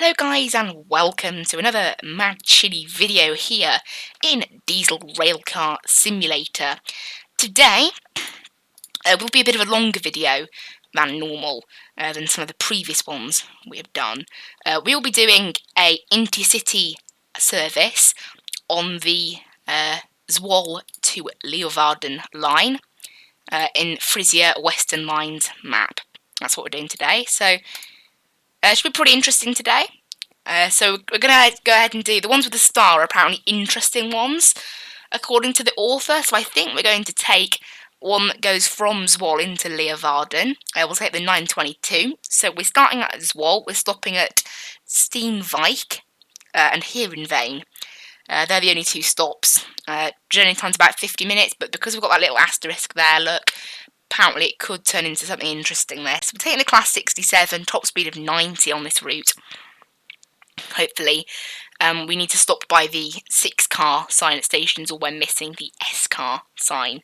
Hello guys and welcome to another Mad Chili video here in Diesel Railcar Simulator. Today will be a bit of a longer video than normal, than some of the previous ones we have done. We will be doing a Intercity service on the Zwolle to Leeuwarden line in Frisia Western Lines map. That's what we're doing today. So it should be pretty interesting today. So we're going to go ahead and do the ones with the star are apparently interesting ones, according to the author. So I think we're going to take one that goes from Zwolle into Leeuwarden. We'll take the 922. So we're starting at Zwolle. We're stopping at Steenwijk and Heerenveen. They're the only two stops. Journey time's about 50 minutes, but because we've got that little asterisk there, look, apparently it could turn into something interesting there. So we're taking the Class 67, top speed of 90 on this route. Hopefully. We need to stop by the 6-car sign at stations, or we're missing the S-car sign.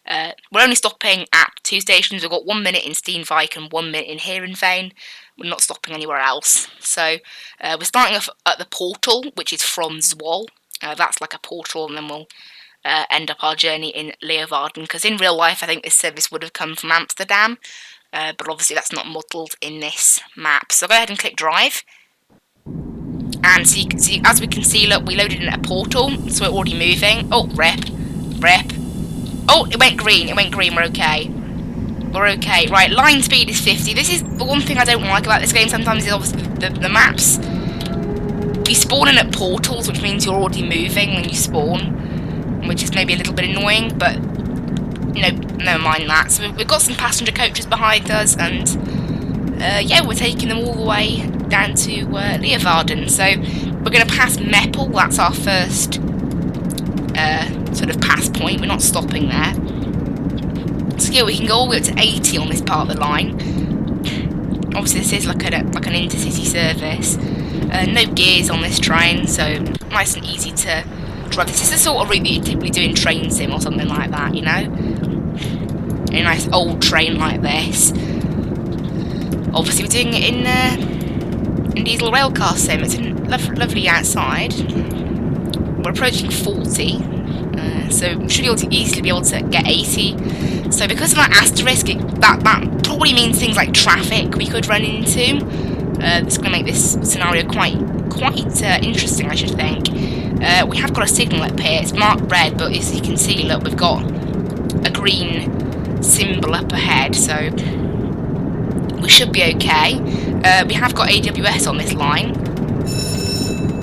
We're only stopping at 2 stations. We've got 1 minute in Steenwijk and 1 minute in Heerenveen. We're not stopping anywhere else. So we're starting off at the portal, which is from Zwolle. That's like a portal, and then we'll end up our journey in Leeuwarden, because in real life I think this service would have come from Amsterdam, but obviously that's not modelled in this map. So go ahead and click drive, and so you can see, as we can see, look, we loaded in a portal, so we're already moving. Oh, rep. Oh, it went green, we're okay. We're okay. Right, line speed is 50. This is the one thing I don't like about this game sometimes, is obviously the maps. You spawn in at portals, which means you're already moving when you spawn, which is maybe a little bit annoying, but never mind that. So we've got some passenger coaches behind us, and yeah, we're taking them all the way down to Leeuwarden. So we're going to pass Meppel. That's our first sort of pass point. We're not stopping there. So yeah, we can go all the way up to 80 on this part of the line. Obviously this is like an intercity service. No gears on this train, so nice and easy to drive. This is the sort of route that you typically do in train sim or something like that, you know? A nice old train like this. Obviously we're doing it in Diesel Railcar sim. It's lovely outside. We're approaching 40, so we should easily be able to get 80. So because of that asterisk, that probably means things like traffic we could run into. It's going to make this scenario quite interesting, I should think. We have got a signal up here. It's marked red, but as you can see, look, we've got a green symbol up ahead, so we should be okay. We have got AWS on this line.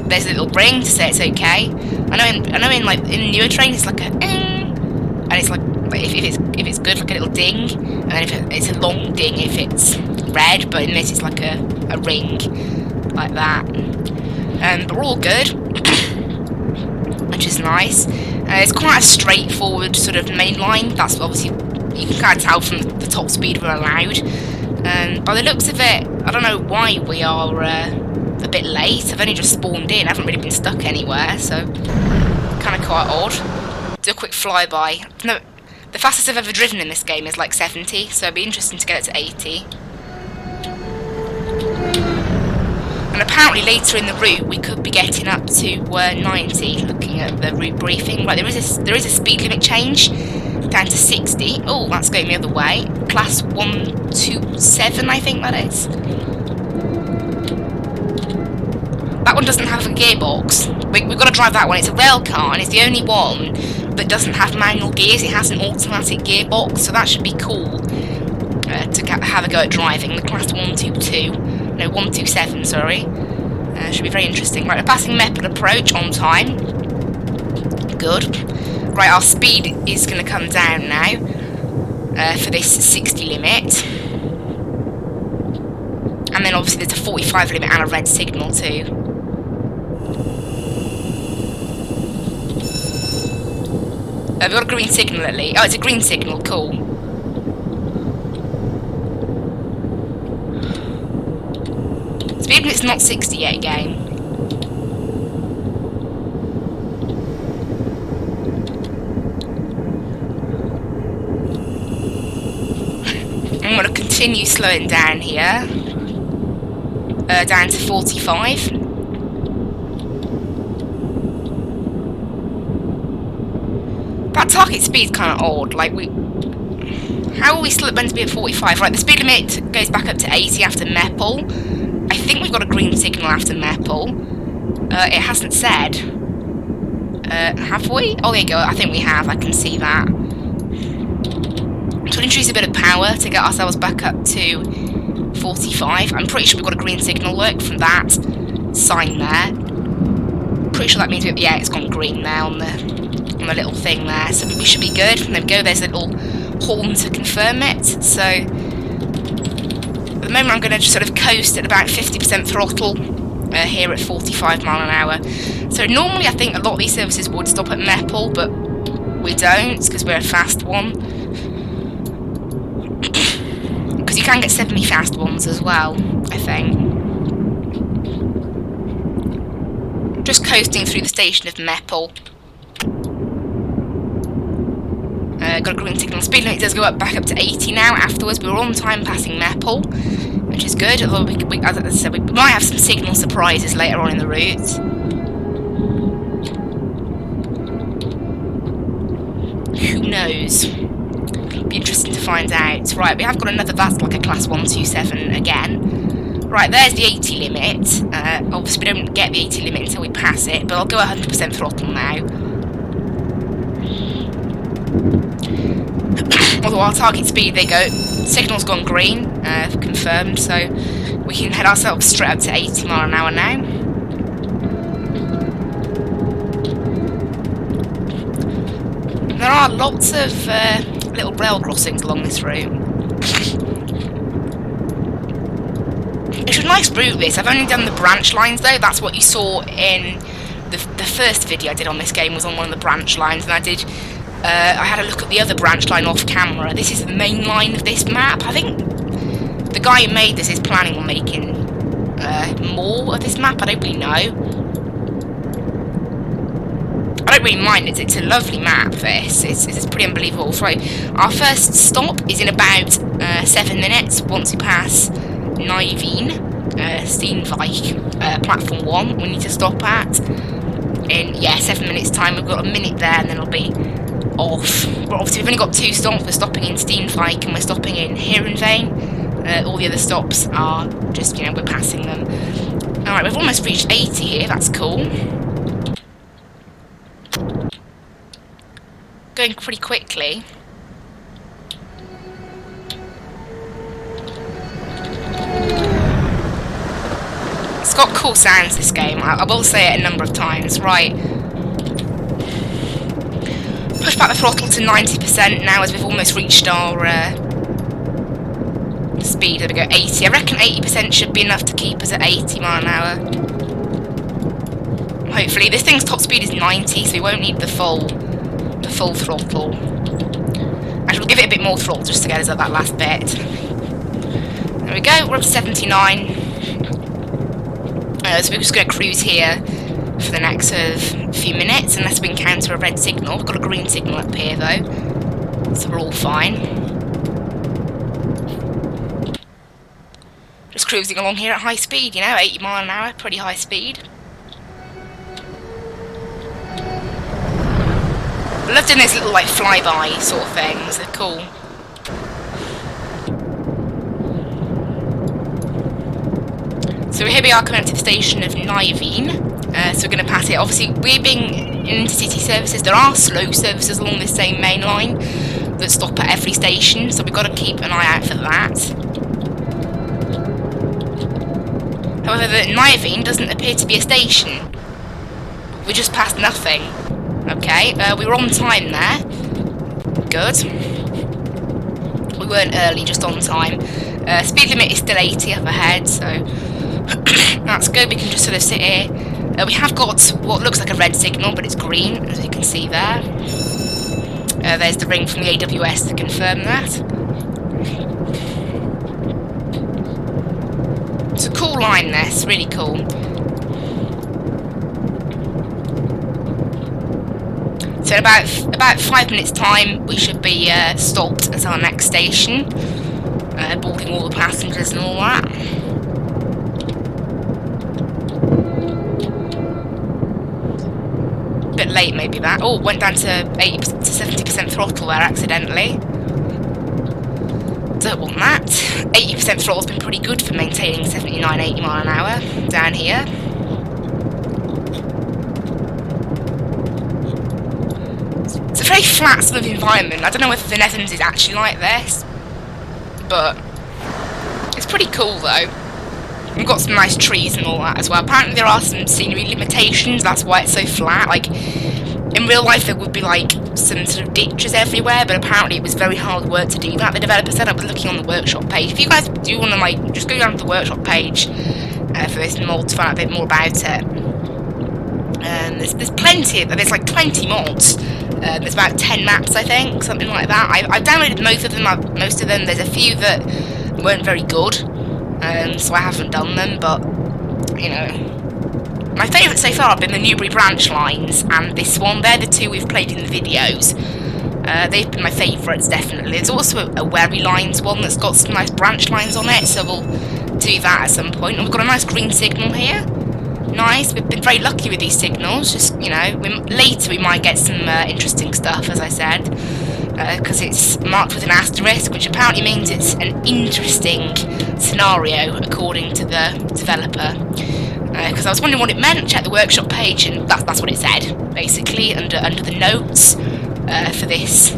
There's a little ring to say it's okay. I know in newer trains it's like a and it's like if it's good, like a little ding, and then if it's a long ding if it's red, but in this it's like a ring like that. But we're all good, which is nice. It's quite a straightforward sort of main line. That's obviously, you can kind of tell from the top speed we're allowed. By the looks of it, I don't know why we are a bit late. I've only just spawned in, I haven't really been stuck anywhere, so kind of quite odd. Do a quick flyby. No, the fastest I've ever driven in this game is like 70, so it'd be interesting to get it to 80. And apparently later in the route we could be getting up to 90, looking at the route briefing. Right, there is a speed limit change down to 60. Oh, that's going the other way. Class 127, I think that is. That one doesn't have a gearbox. We've got to drive that one. It's a railcar, and it's the only one that doesn't have manual gears. It has an automatic gearbox, so that should be cool to have a go at driving. The Class 127, sorry. Should be very interesting. Right, we're passing Meppel approach on time. Good. Right, our speed is going to come down now for this 60 limit. And then obviously there's a 45 limit and a red signal too. We've got a green signal at least. Oh, it's a green signal, cool. Speed limit's not 60 yet, game. I'm going to continue slowing down here. down to 45. That target speed's kind of odd. Like, how are we still meant to be at 45? Right, the speed limit goes back up to 80 after Meppel. I think we've got a green signal after Meppel. It hasn't said. Have we? Oh, there you go. I think we have. I can see that. So we'll introduce a bit of power to get ourselves back up to 45. I'm pretty sure we've got a green signal work from that sign there. Pretty sure that means yeah, it's gone green there on the little thing there. So we should be good. There we go. There's a little horn to confirm it. So at the moment I'm going to just sort of coast at about 50% throttle here at 45 mile an hour. So normally I think a lot of these services would stop at Meppel, but we don't because we're a fast one. Because you can get semi-fast ones as well, I think. Just coasting through the station of Meppel. Got a green signal. Speed limit does go back up to 80 now. Afterwards, we were on time passing Meppel, which is good. Although as I said, we might have some signal surprises later on in the route. Who knows? It'll be interesting to find out. Right, we have got another. That's like a class 127 again. Right, there's the 80 limit. Obviously, we don't get the 80 limit until we pass it, but I'll go 100% throttle now. Although our target speed, there you go, signal's gone green, confirmed, so we can head ourselves straight up to 80 mile an hour now. There are lots of little rail crossings along this route. It's a nice route this. I've only done the branch lines though. That's what you saw in the first video I did on this game, was on one of the branch lines, and I had a look at the other branch line off camera. This is the main line of this map. I think the guy who made this is planning on making more of this map. I don't really know. I don't really mind it. It's a lovely map, this. It's pretty unbelievable. Right, our first stop is in about 7 minutes once we pass Nijveen, Steenwijk, platform 1 we need to stop at. In, yeah, 7 minutes time. We've got a minute there and then it'll be off. But obviously we've only got 2 stops. We're stopping in Steenwijk and we're stopping in Heerenveen. All the other stops are just, you know, we're passing them. Alright, we've almost reached 80 here. That's cool. Going pretty quickly. It's got cool sounds, this game. I will say it a number of times. Right. Push back the throttle to 90% now as we've almost reached our speed. There we go, 80. I reckon 80% should be enough to keep us at 80 mile an hour. Hopefully. This thing's top speed is 90, so we won't need the full throttle. Actually, we'll give it a bit more throttle just to get us at that last bit. There we go, we're up to 79. So we're just going to cruise here for the next few minutes, unless we encounter a red signal. We've got a green signal up here, though, so we're all fine. Just cruising along here at high speed, you know, 80 mile an hour, pretty high speed. I love doing those little, like, flyby sort of things. They're cool. So here we are coming up to the station of Nijveen. So we're going to pass it. Obviously, we're being Intercity services. There are slow services along this same main line that stop at every station, so we've got to keep an eye out for that. However, the Nijveen doesn't appear to be a station. We just passed nothing. Okay, we were on time there. Good. We weren't early, just on time. Speed limit is still 80 up ahead, so that's good. We can just sort of sit here. We have got what looks like a red signal, but it's green, as you can see there. There's the ring from the AWS to confirm that. It's a cool line, this, really cool. So in about 5 minutes time, we should be stopped at our next station, boarding all the passengers and all that. late, maybe that. Oh, went down to 80 to 70% throttle there accidentally. Don't want that. 80% throttle's been pretty good for maintaining 79, 80 mile an hour down here. It's a very flat sort of environment. I don't know whether the Netherlands is actually like this, but it's pretty cool though. We've got some nice trees and all that as well. Apparently there are some scenery limitations, that's why it's so flat. Like, in real life there would be like some sort of ditches everywhere, but apparently it was very hard work to do that. The developer said. I was looking on the workshop page. If you guys do want to, like, just go down to the workshop page for this mod to find out a bit more about it. There's plenty of, there's like 20 mods. There's about 10 maps, I think, something like that. I've downloaded most of them. There's a few that weren't very good, so I haven't done them, but, you know. My favourites so far have been the Newbury branch lines and this one. They're the two we've played in the videos. They've been my favourites, definitely. There's also a Wherry lines one that's got some nice branch lines on it, so we'll do that at some point. And we've got a nice green signal here. Nice. We've been very lucky with these signals. Just, you know, later we might get some interesting stuff, as I said, because it's marked with an asterisk, which apparently means it's an interesting scenario, according to the developer. Because I was wondering what it meant. Check the workshop page, and that's what it said, basically, under the notes for this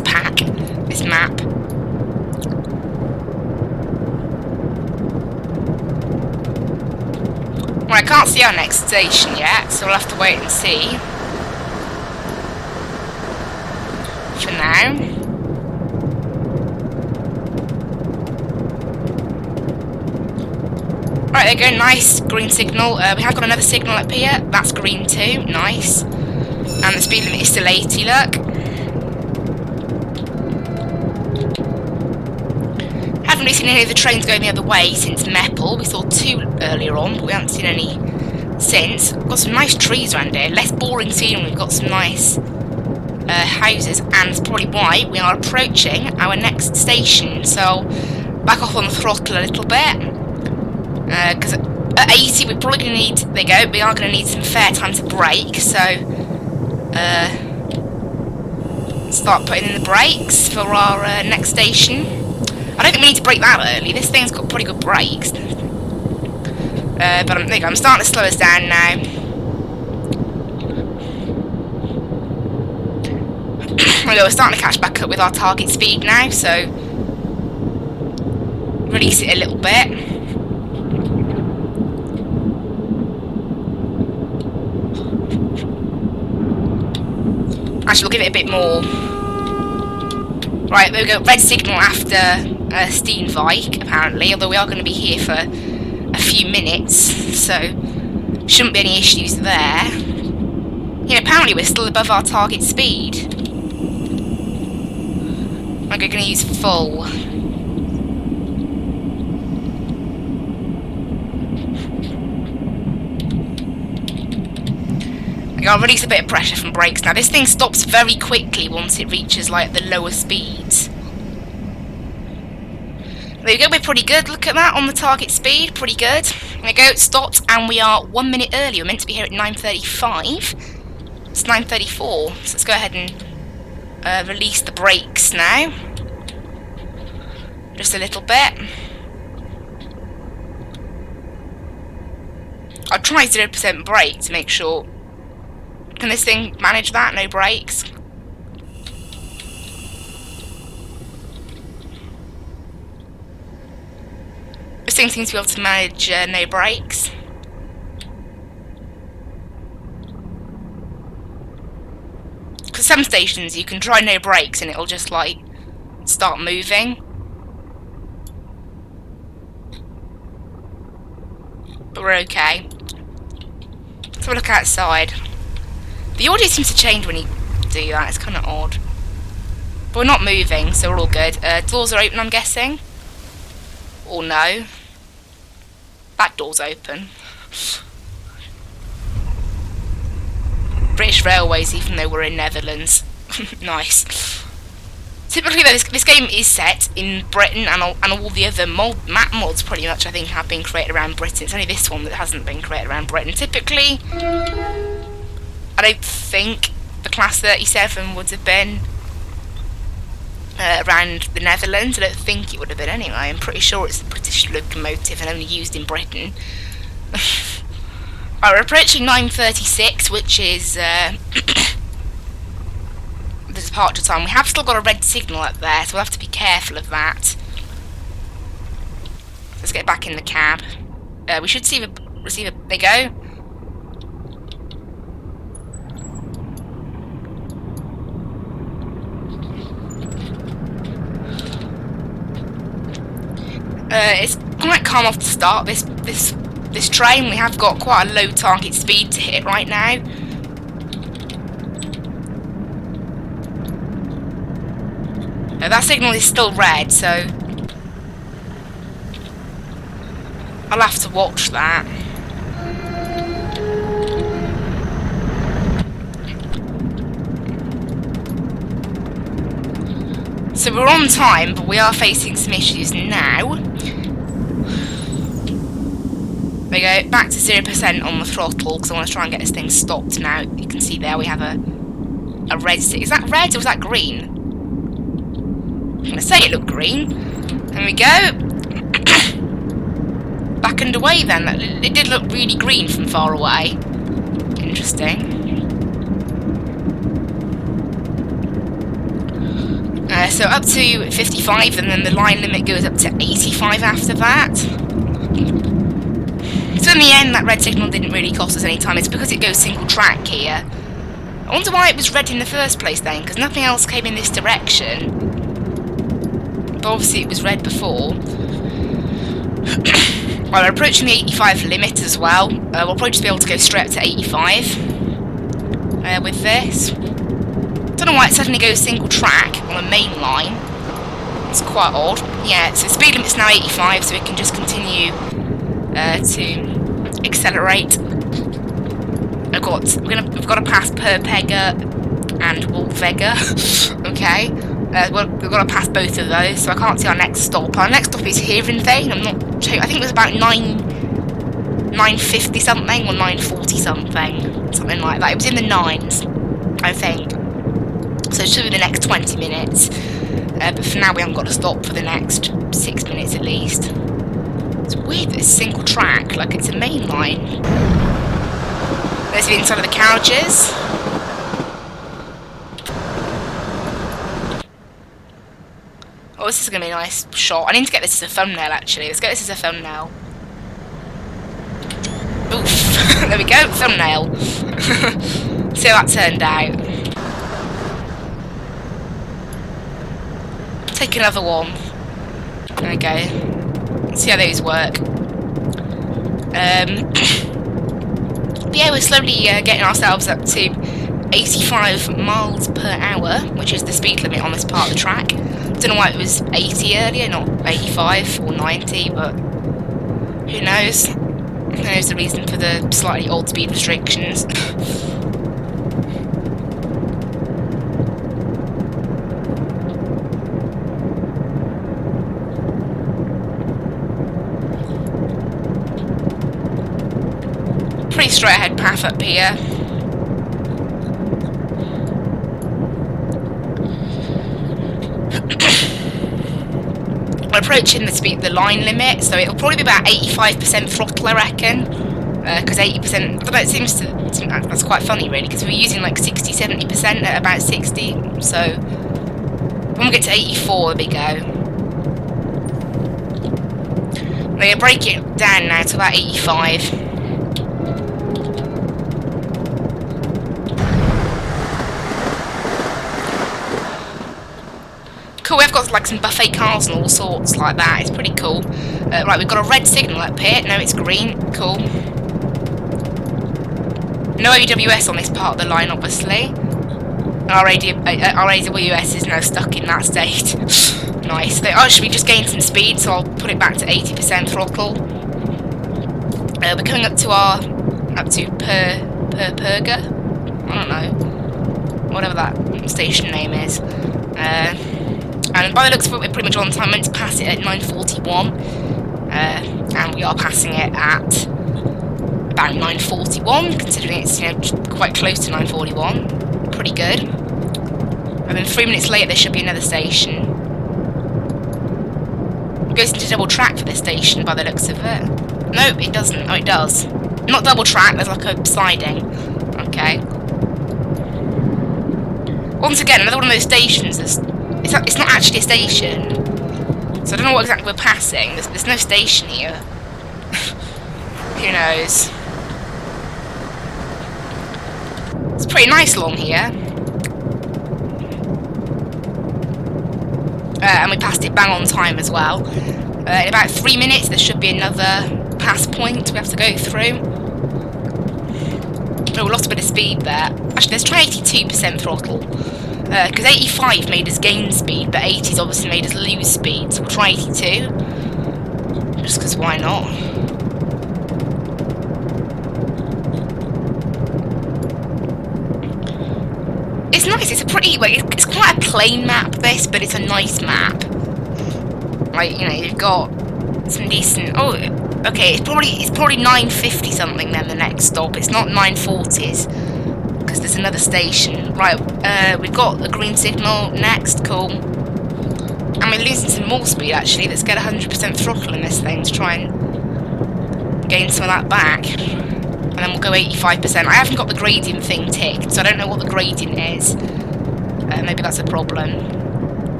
pack, this map. Well, I can't see our next station yet, so we'll have to wait and see. For now. Right, there you go, nice green signal. We have got another signal up here. That's green too, nice. And the speed limit is still 80, look. Haven't really seen any of the trains going the other way since Meppel. We saw two earlier on, but we haven't seen any since. We've got some nice trees around here, less boring scenery. We've got some nice houses, and that's probably why we are approaching our next station. So, back off on the throttle a little bit. Because at 80 we're probably going to need, there you go, we are going to need some fair time to brake, so start putting in the brakes for our next station. I don't think we need to brake that early, this thing's got pretty good brakes. But there you go, I'm starting to slow us down now. We're starting to catch back up with our target speed now, so release it a little bit. Actually, we'll give it a bit more. Right, there we go. Red signal after Steenwijk, apparently. Although we are going to be here for a few minutes, so shouldn't be any issues there. Yeah, apparently we're still above our target speed. I'm going to use full. I'll release a bit of pressure from brakes now. This thing stops very quickly once it reaches like the lower speeds. There we go, we're pretty good. Look at that on the target speed, pretty good. There we go, it stopped, and we are 1 minute early. We're meant to be here at 9:35. It's 9:34, so let's go ahead and release the brakes now. Just a little bit. I'll try 0% brake to make sure. Can this thing manage that? No brakes? This thing seems to be able to manage no brakes. Because some stations you can try no brakes and it'll just like start moving. But we're okay. Let's have a look outside. The audio seems to change when you do that, it's kind of odd. But we're not moving, so we're all good. Doors are open, I'm guessing. Or no. That door's open. British Railways, even though we're in Netherlands. Nice. Typically, though, this game is set in Britain, and all the other map mods pretty much, I think, have been created around Britain. It's only this one that hasn't been created around Britain. Typically, I don't think the Class 37 would have been around the Netherlands. I don't think it would have been anyway. I'm pretty sure it's a British locomotive and only used in Britain. Right, we're approaching 9:36, which is the departure time. We have still got a red signal up there, so we'll have to be careful of that. Let's get back in the cab. We should receive a. There you go. It's quite calm off the start. This train, we have got quite a low target speed to hit right now. That signal is still red, so I'll have to watch that. So we're on time, but we are facing some issues now. There we go, back to 0% on the throttle, because I want to try and get this thing stopped now. You can see there we have a red stick. Is that red or was that green? I'm going to say it looked green. There we go. Back underway then. It did look really green from far away. Interesting. So up to 55, and then the line limit goes up to 85 after that. So in the end, that red signal didn't really cost us any time. It's because it goes single track here. I wonder why it was red in the first place then, because nothing else came in this direction. But obviously it was red before. Well, we're approaching the 85 limit as well. We'll probably just be able to go straight up to 85 with this. Don't know why it suddenly goes single track on a main line. It's quite odd. Yeah, so the speed limit's now 85, so we can just continue to accelerate. We've got to pass Perpega and Wolvega. Okay, we've got to pass both of those, so I can't see our next stop. Our next stop is here in Vane. I'm not sure. I think it was about 9:50 something or 9:40 something like that. It was in the 9s, I think. So it should be the next 20 minutes. But for now we haven't got to stop for the next 6 minutes at least. It's weird that it's single track, like it's a main line. There's the inside of the carriages. Oh, this is going to be a nice shot. I need to get this as a thumbnail actually. Let's get this as a thumbnail. Oof. There we go, thumbnail. See how that turned out. Take another one. There we go. Let's see how those work. But yeah, we're slowly getting ourselves up to 85 miles per hour, which is the speed limit on this part of the track. Don't know why it was 80 earlier, not 85 or 90, but who knows? Who knows the reason for the slightly odd speed restrictions. Pretty straight ahead path up here. We're approaching the line limit, so it'll probably be about 85% throttle, I reckon. Because 80%, I don't know, it seems to that's quite funny really, because we were using like 60-70% at about 60. So when we get to 84, there we go. We're going to break it down now to about 85. Cool, we've got like some buffet cars and all sorts like that. It's pretty cool. Right, we've got a red signal up here. No, it's green. Cool. No AWS on this part of the line, obviously. Our AWS is now stuck in that state. Nice. They actually just gained some speed, so I'll put it back to 80% throttle. We're coming up to Perpega. I don't know. Whatever that station name is. And by the looks of it, we're pretty much on time. Meant to pass it at 9:41, and we are passing it at about 9:41, considering it's, you know, quite close to 9:41. Pretty good. And then 3 minutes later, there should be another station. It goes into double track for this station, by the looks of it. No, it doesn't. Oh, it does. Not double track. There's like a siding. Okay. Once again, another one of those stations. It's not actually a station, so I don't know what exactly we're passing. There's no station here. Who knows? It's pretty nice along here. And we passed it bang on time as well. In about 3 minutes, there should be another pass point we have to go through. Oh, we lost a bit of speed there. Actually, let's try 82% throttle. Because 85 made us gain speed, but 80's obviously made us lose speed, so we'll try 82. Just because why not? It's nice, it's a pretty, like, it's quite a plain map, this, but it's a nice map. Like, you know, you've got some decent, oh, okay, it's probably 950 something then, the next stop. It's not 940s. Because there's another station. Right, we've got a green signal next, cool. And we're losing some more speed actually. Let's get 100% throttle in this thing to try and gain some of that back. And then we'll go 85%. I haven't got the gradient thing ticked, so I don't know what the gradient is. Maybe that's a problem.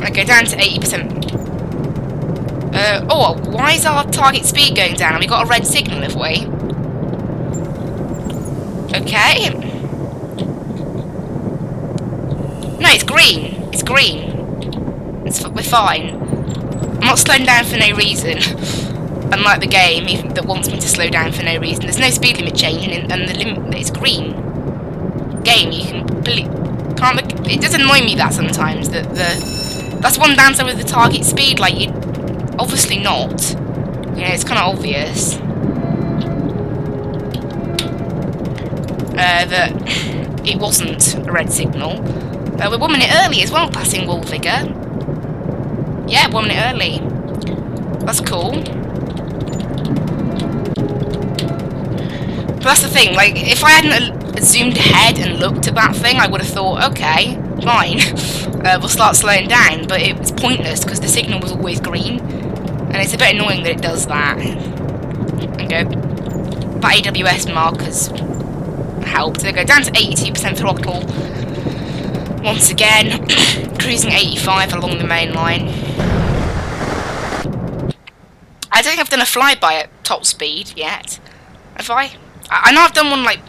I go down to 80%. Oh, why is our target speed going down? Have we got a red signal, have we? Okay. No, it's green. It's green. We're fine. I'm not slowing down for no reason. Unlike the game, even that wants me to slow down for no reason. There's no speed limit changing, and the limit is green. Game, you can can't. It does annoy me that sometimes that's one downside with the target speed. Like you. Obviously not. You know, it's kind of obvious. That it wasn't a red signal. We're 1 minute early as well, passing Woolvigger. Yeah, 1 minute early. That's cool. But that's the thing, like, if I hadn't zoomed ahead and looked at that thing, I would have thought, okay, fine. We'll start slowing down, but it was pointless because the signal was always green. And it's a bit annoying that it does that. And go. That AWS markers helped. They go down to 82% throttle. Once again, cruising 85 along the main line. I don't think I've done a flyby at top speed yet. Have I? I know I've done one like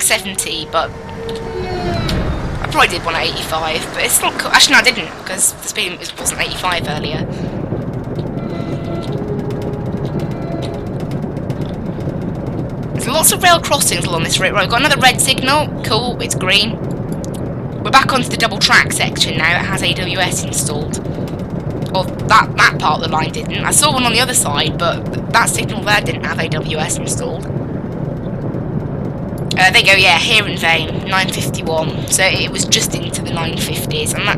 70, but I probably did one at 85. But it's not cool. Actually, no, I didn't because the speed wasn't 85 earlier. There's lots of rail crossings along this route. Right, we've got another red signal. Cool, it's green. We're back onto the double track section now. It has AWS installed. Or that part of the line didn't. I saw one on the other side, but that signal there didn't have AWS installed. There you go, yeah, here in vain, 951. So it was just into the 950s. And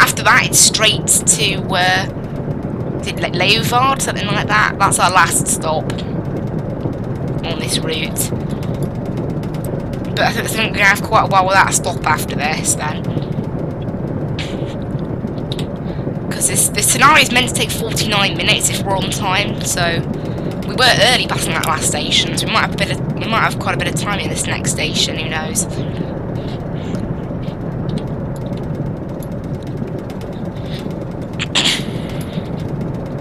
after that, it's straight to, is it like Leeuwarden, something like that? That's our last stop on this route. But I think we're going to have quite a while without a stop after this then. Because this scenario is meant to take 49 minutes if we're on time, so we were early passing that last station, so we might have quite a bit of time in this next station, who knows.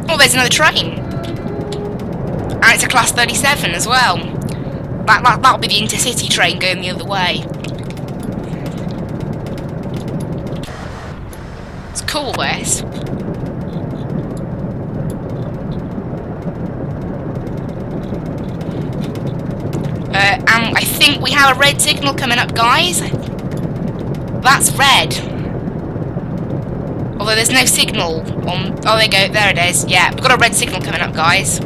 Oh, there's another train. And it's a class 37 as well. That'll be the Intercity train going the other way. It's cool, this. And I think we have a red signal coming up, guys. That's red. Although there's no signal on... Oh, there you go. There it is. Yeah, we've got a red signal coming up, guys.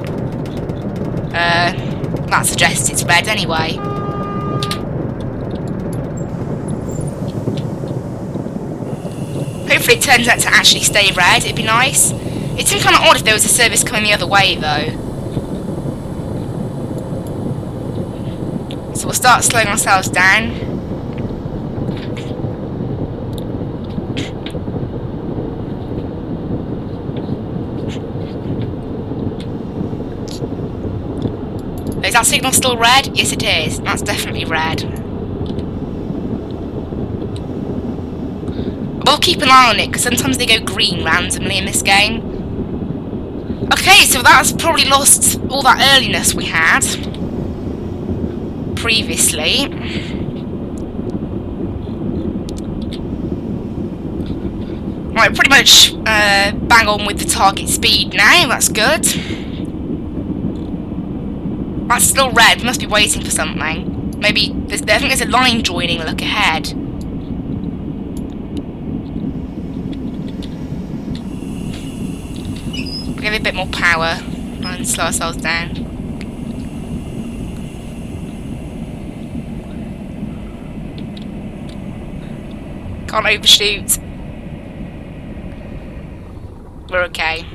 That suggests it's red anyway. Hopefully it turns out to actually stay red, it'd be nice. It seemed kind of odd if there was a service coming the other way though. So we'll start slowing ourselves down. Is that signal still red? Yes it is. That's definitely red. We'll keep an eye on it, because sometimes they go green randomly in this game. Okay, so that's probably lost all that earliness we had previously. Right, pretty much bang on with the target speed now, that's good. That's still red, we must be waiting for something. Maybe, I think there's a line joining, look ahead. Give it a bit more power and slow ourselves down. Can't overshoot. We're okay.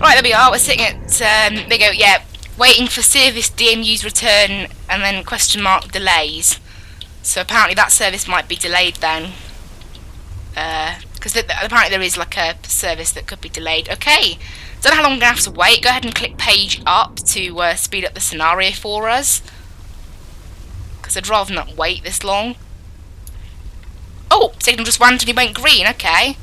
Right, there we are. We're sitting at, there we go, yeah, waiting for service DMU's return and then question mark delays. So apparently that service might be delayed then. Because apparently there is like a service that could be delayed. Okay, don't know how long I'm going to have to wait. Go ahead and click page up to speed up the scenario for us. Because I'd rather not wait this long. Oh, signal just randomly went green, okay.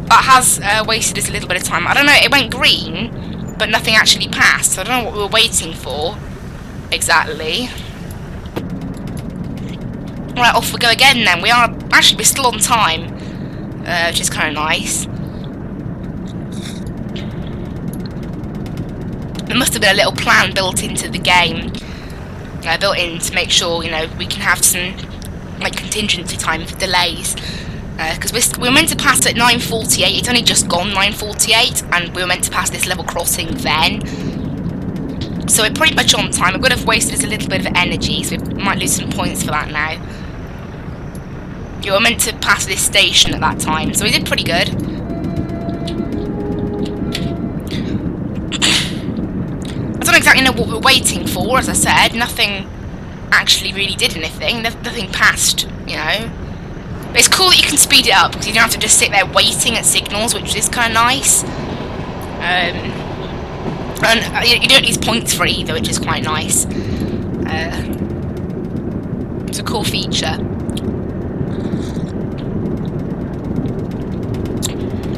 That has wasted us a little bit of time. I don't know, it went green, but nothing actually passed. So I don't know what we were waiting for exactly. Right, off we go again then. We're still on time, which is kind of nice. There must have been a little plan built into the game, built in to make sure, you know, we can have some like contingency time for delays. Because we were meant to pass at 9:48. It's only just gone 9:48, and we were meant to pass this level crossing then. So we're pretty much on time. We would have wasted us a little bit of energy, so we might lose some points for that now. You were meant to pass this station at that time, so we did pretty good. I don't exactly know what we're waiting for, as I said. Nothing actually really did anything. Nothing passed, you know. But it's cool that you can speed it up, because you don't have to just sit there waiting at signals, which is kind of nice. And you don't lose points for it either, which is quite nice. It's a cool feature.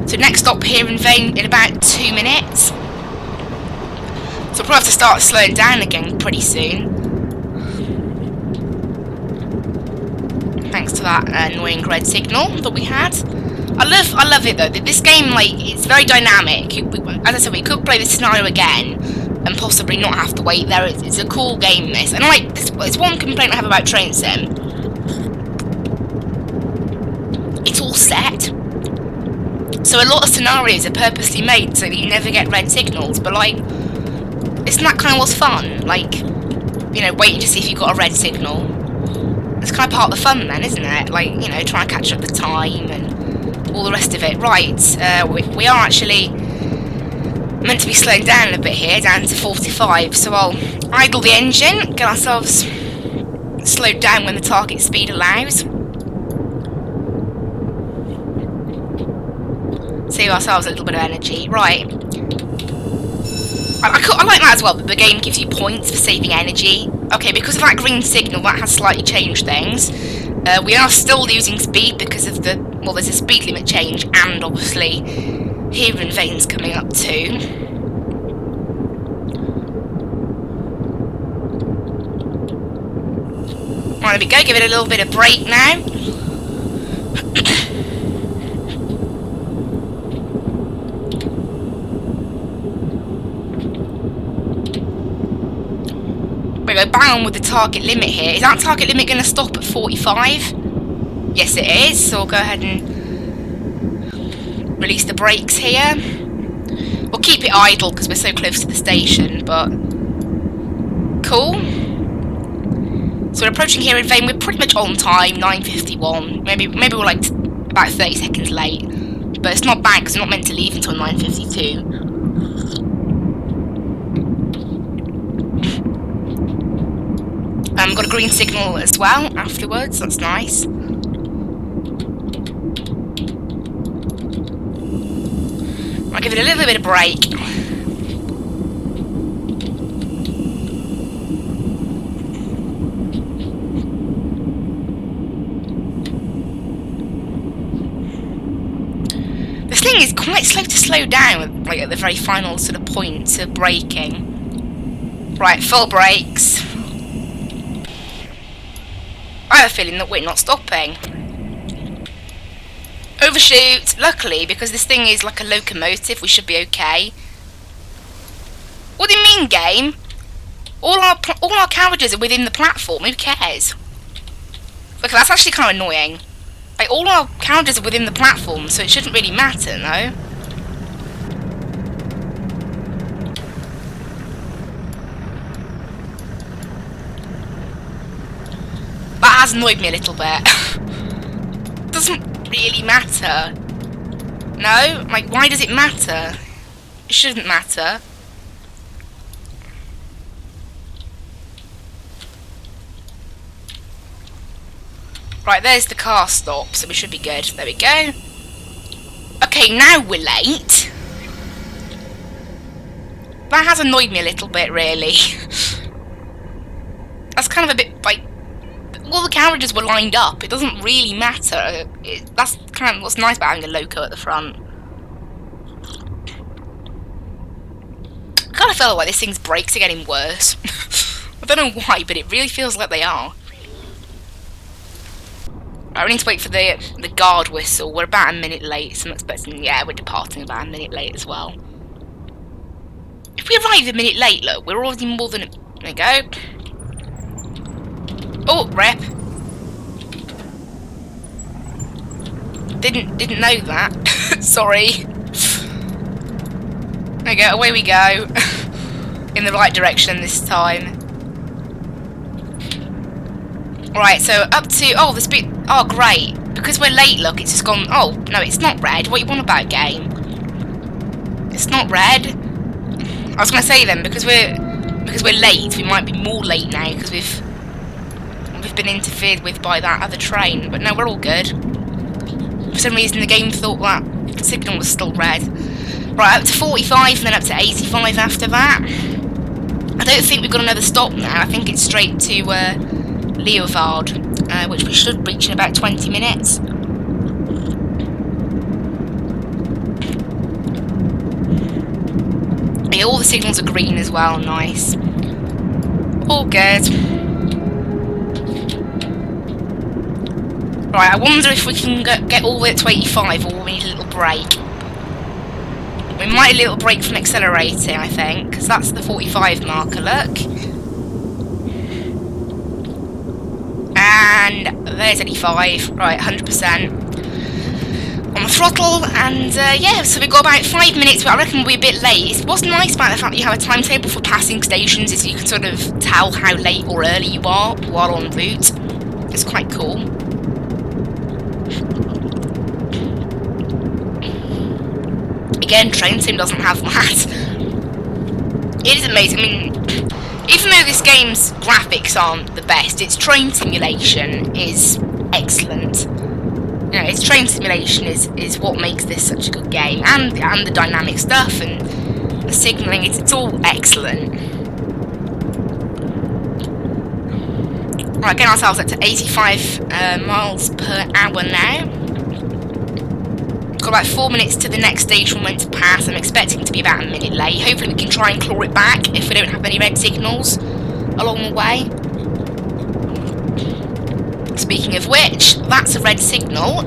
So next stop here in Vane in about 2 minutes. So we'll probably have to start slowing down again pretty soon. Thanks to that annoying red signal that we had. I love it though. This game, like, it's very dynamic. As I said, we could play this scenario again and possibly not have to wait there. It's a cool game, this. And like, it's one complaint I have about Train Sim. It's all set. So a lot of scenarios are purposely made so that you never get red signals, but like, isn't that kind of what's fun? Like, you know, waiting to see if you got a red signal. It's kind of part of the fun then, isn't it? Like, you know, trying to catch up the time and all the rest of it. Right, we are actually meant to be slowing down a bit here, down to 45, so I'll idle the engine, get ourselves slowed down when the target speed allows. Save ourselves a little bit of energy. Right. I like that as well, that the game gives you points for saving energy. Okay, because of that green signal, that has slightly changed things. We are still losing speed because of the... Well, there's a speed limit change, and obviously here in Vane's coming up too. Right, there we go, give it a little bit of brake now. We go bang on with the target limit here. Is that target limit going to stop at 45? Yes, it is. So we'll go ahead and release the brakes here. We'll We'll keep it idle because we're so close to the station, but cool. So we're approaching here in vain. We're pretty much on time, 9:51. Maybe we're like about 30 seconds late, but it's not bad because we're not meant to leave until 9:52. Got a green signal as well afterwards. That's nice. I'll give it a little bit of break. This thing is quite slow to slow down, like at the very final sort of point of braking. Right, full brakes. I have a feeling that we're not stopping. Overshoot. Luckily, because this thing is like a locomotive, we should be okay. What do you mean, game? All our carriages are within the platform. Who cares? Okay, that's actually kind of annoying. Like, all our carriages are within the platform, so it shouldn't really matter, no? That has annoyed me a little bit. Doesn't really matter. No? Like, why does it matter? It shouldn't matter. Right, there's the car stop, so we should be good. There we go. Okay, now we're late. That has annoyed me a little bit, really. That's kind of a bit, like, all the carriages were lined up. It doesn't really matter. That's kind of what's nice about having a loco at the front. I kind of feel like this thing's brakes are getting worse. I don't know why, but it really feels like they are. Right, we need to wait for the guard whistle. We're about a minute late, so I'm expecting, yeah, we're departing about a minute late as well. If we arrive a minute late, look, we're already more than there we go. Oh, rep. Didn't know that. Sorry. There we go, away we go. In the right direction this time. Right, so up to, oh, the speed, oh great. Because we're late, look, it's just gone, oh, no, it's not red. What you want about, game? It's not red. I was going to say then, because we're late, we might be more late now, because we've been interfered with by that other train, but no, we're all good. For some reason the game thought that signal was still red. Right, up to 45 and then up to 85 after that. I don't think we've got another stop now. I think it's straight to Leeuward, which we should reach in about 20 minutes. Yeah, all the signals are green as well, nice. All good. Right, I wonder if we can get all the way to 85 or we need a little break. We might need a little break from accelerating, I think, because that's the 45 marker, look. And there's 85, right, 100%. On the throttle, and yeah, so we've got about 5 minutes, but I reckon we'll be a bit late. What's nice about the fact that you have a timetable for passing stations is you can sort of tell how late or early you are while en route. It's quite cool. Again, Train Sim doesn't have that. It is amazing. I mean, even though this game's graphics aren't the best, its train simulation is excellent. You know, its train simulation is what makes this such a good game, and the dynamic stuff and the signalling. It's all excellent. Right, getting ourselves up to 85 miles per hour now. Got about 4 minutes to the next station we're meant to pass. I'm expecting to be about a minute late. Hopefully we can try and claw it back if we don't have any red signals along the way. Speaking of which, that's a red signal.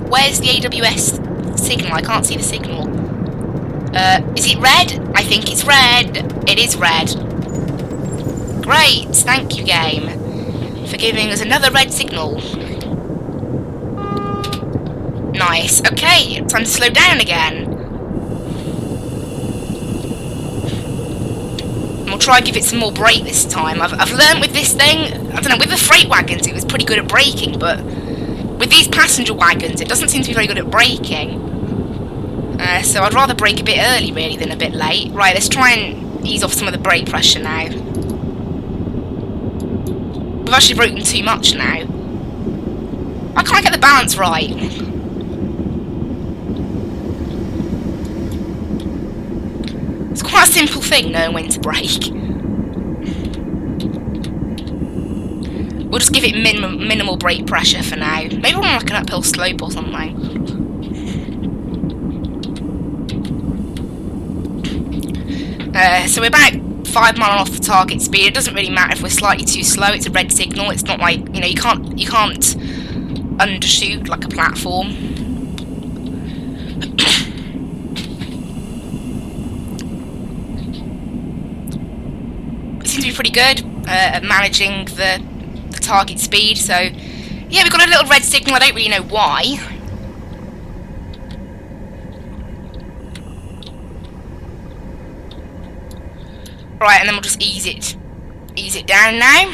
Where's the AWS signal? I can't see the signal. Is it red? I think it's red. It is red. Great, thank you, game, for giving us another red signal. Nice. Okay, time to slow down again. try and give it some more brake this time. I've learned with this thing, I don't know, with the freight wagons it was pretty good at braking, but with these passenger wagons it doesn't seem to be very good at braking. So I'd rather brake a bit early really than a bit late. Right, let's try and ease off some of the brake pressure now. We've actually broken too much now. I can't get the balance right. It's quite a simple thing knowing when to brake. We'll just give it minimal brake pressure for now. Maybe we're on like an uphill slope or something. So we're about 5 miles off the target speed. It doesn't really matter if we're slightly too slow. It's a red signal. It's not like, you know, you can't undershoot like a platform. It seems to be pretty good at managing the target speed. So yeah, we've got a little red signal. I don't really know why. Right, and then we'll just ease it down now.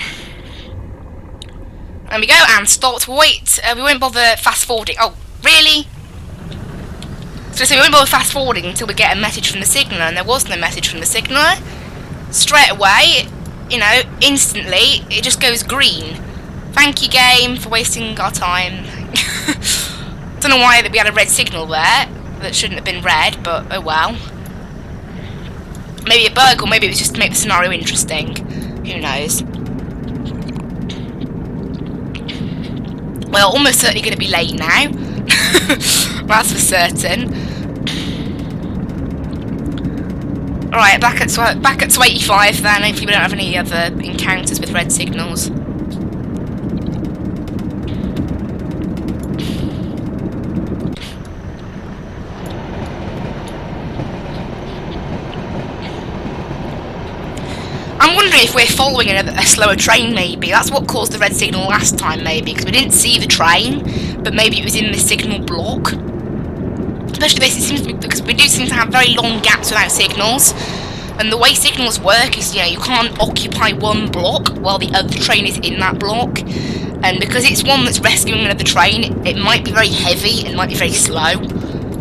There we go, and start. Wait, we won't bother fast forwarding. Oh, really? So we won't bother fast forwarding until we get a message from the signaller, and there was no message from the signaller. Straight away, you know, instantly, it just goes green. Thank you, game, for wasting our time. Don't know why that we had a red signal there that shouldn't have been red, but oh well. Maybe a bug, or maybe it was just to make the scenario interesting. Who knows? Well, almost certainly going to be late now. That's for certain. Alright, back at 85 then. Hopefully we don't have any other encounters with red signals. I'm wondering if we're following a slower train, maybe. That's what caused the red signal last time, maybe, because we didn't see the train, but maybe it was in the signal block. Especially this, it seems to be, because we do seem to have very long gaps without signals, and the way signals work is, you know, you can't occupy one block while the other train is in that block, and because it's one that's rescuing another train, it might be very heavy and might be very slow,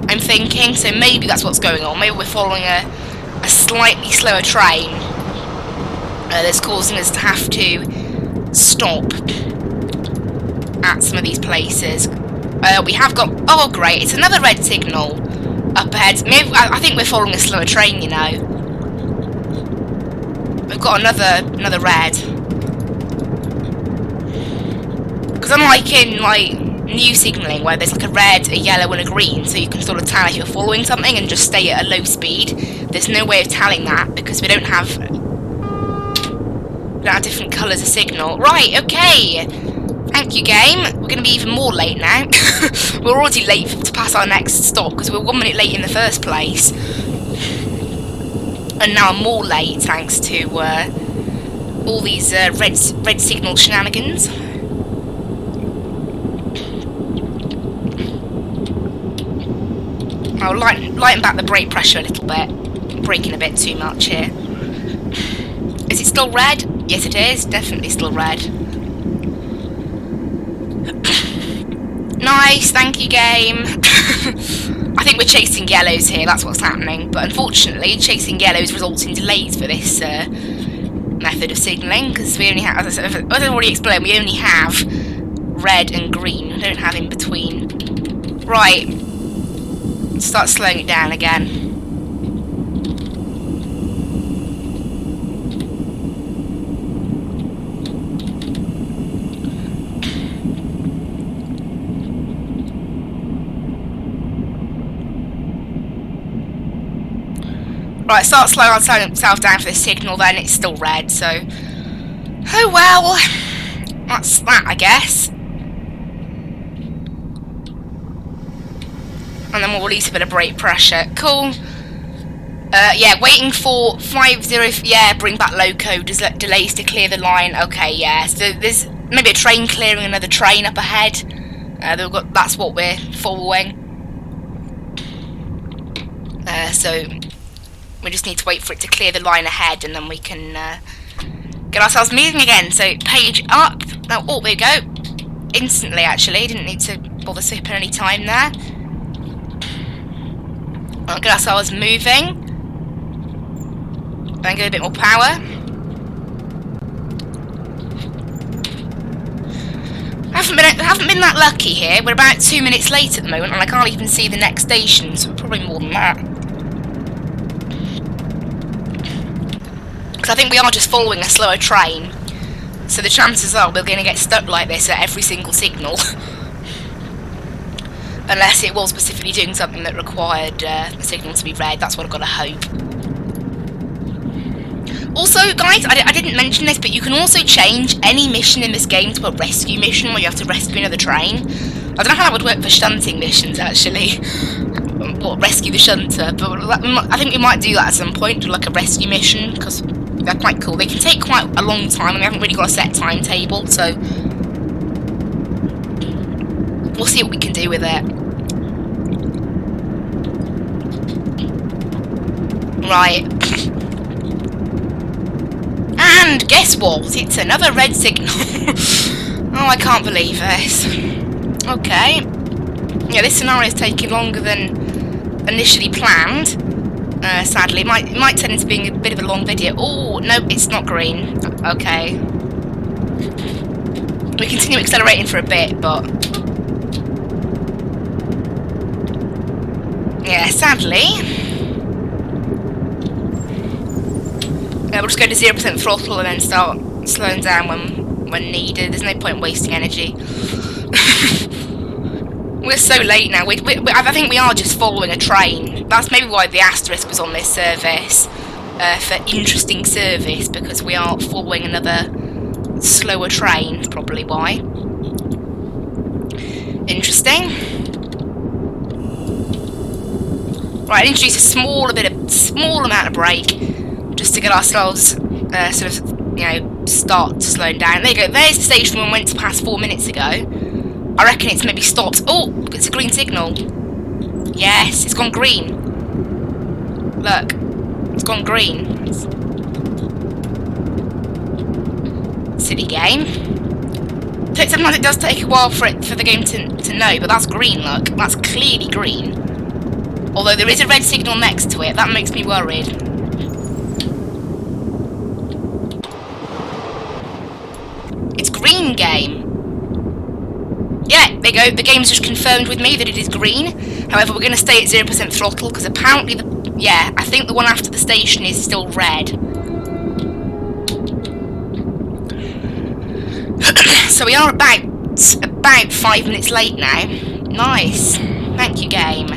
I'm thinking, so maybe that's what's going on. Maybe we're following a slightly slower train. That's causing us to have to stop at some of these places. We have got... Oh, great. It's another red signal up ahead. Maybe, I think we're following a slower train, you know. We've got another red. Because unlike in, like, new signalling, where there's like a red, a yellow, and a green, so you can sort of tell if you're following something and just stay at a low speed, there's no way of telling that, because we don't have different colours of signal. Right, okay. Thank you, game. We're going to be even more late now. We're already late to pass our next stop because we were 1 minute late in the first place. And now I'm more late thanks to all these red signal shenanigans. I'll lighten back the brake pressure a little bit. I'm braking a bit too much here. Is it still red? Yes, it is. Definitely still red. Nice, thank you, game. I think we're chasing yellows here. That's what's happening. But unfortunately, chasing yellows results in delays for this method of signalling because we only have, as I've already explained, we only have red and green. We don't have in between. Right. Start slowing it down again. Right, start slowing myself down for the signal, then it's still red, so... Oh well, that's that, I guess. And then we'll release a bit of brake pressure. Cool. Yeah, waiting for 50... Yeah, bring back loco, delays to clear the line. Okay, yeah, so there's maybe a train clearing another train up ahead. That's what we're following. So... We just need to wait for it to clear the line ahead, and then we can get ourselves moving again. So page up. Oh, there we go. Instantly, actually. Didn't need to bother sipping any time there. I'll get ourselves moving. And get a bit more power. Haven't been that lucky here. We're about 2 minutes late at the moment, and I can't even see the next station, so probably more than that. Because I think we are just following a slower train, so the chances are we're going to get stuck like this at every single signal. Unless it was specifically doing something that required the signal to be red. That's what I've got to hope. Also, guys, I didn't mention this, but you can also change any mission in this game to a rescue mission where you have to rescue another train. I don't know how that would work for shunting missions, actually. Or rescue the shunter, but I think we might do that at some point, do like a rescue mission, because they're quite cool. They can take quite a long time, and we haven't really got a set timetable, so we'll see what we can do with it. Right. And guess what? It's another red signal. Oh, I can't believe this. Okay. Yeah, this scenario is taking longer than initially planned. Sadly, it might turn into being a bit of a long video. Oh, no, it's not green. Okay. We continue accelerating for a bit, but yeah, sadly. We'll just go to 0% throttle and then start slowing down when needed. There's no point wasting energy. We're so late now. I think we are just following a train. That's maybe why the asterisk was on this service. For interesting service, because we are following another slower train. Probably why. Interesting. Right, I introduce a small amount of brake, just to get ourselves sort of, start slowing down. There you go. There's the station we went to past 4 minutes ago. I reckon it's maybe stopped. Oh, it's a green signal. Yes, it's gone green. Look, it's gone green. Silly game. Sometimes it does take a while for the game to know, but that's green. Look, that's clearly green. Although there is a red signal next to it, that makes me worried. Green game. Yeah, there you go. The game's just confirmed with me that it is green. However, we're going to stay at 0% throttle because apparently I think the one after the station is still red. So we are about 5 minutes late now. Nice. Thank you, game.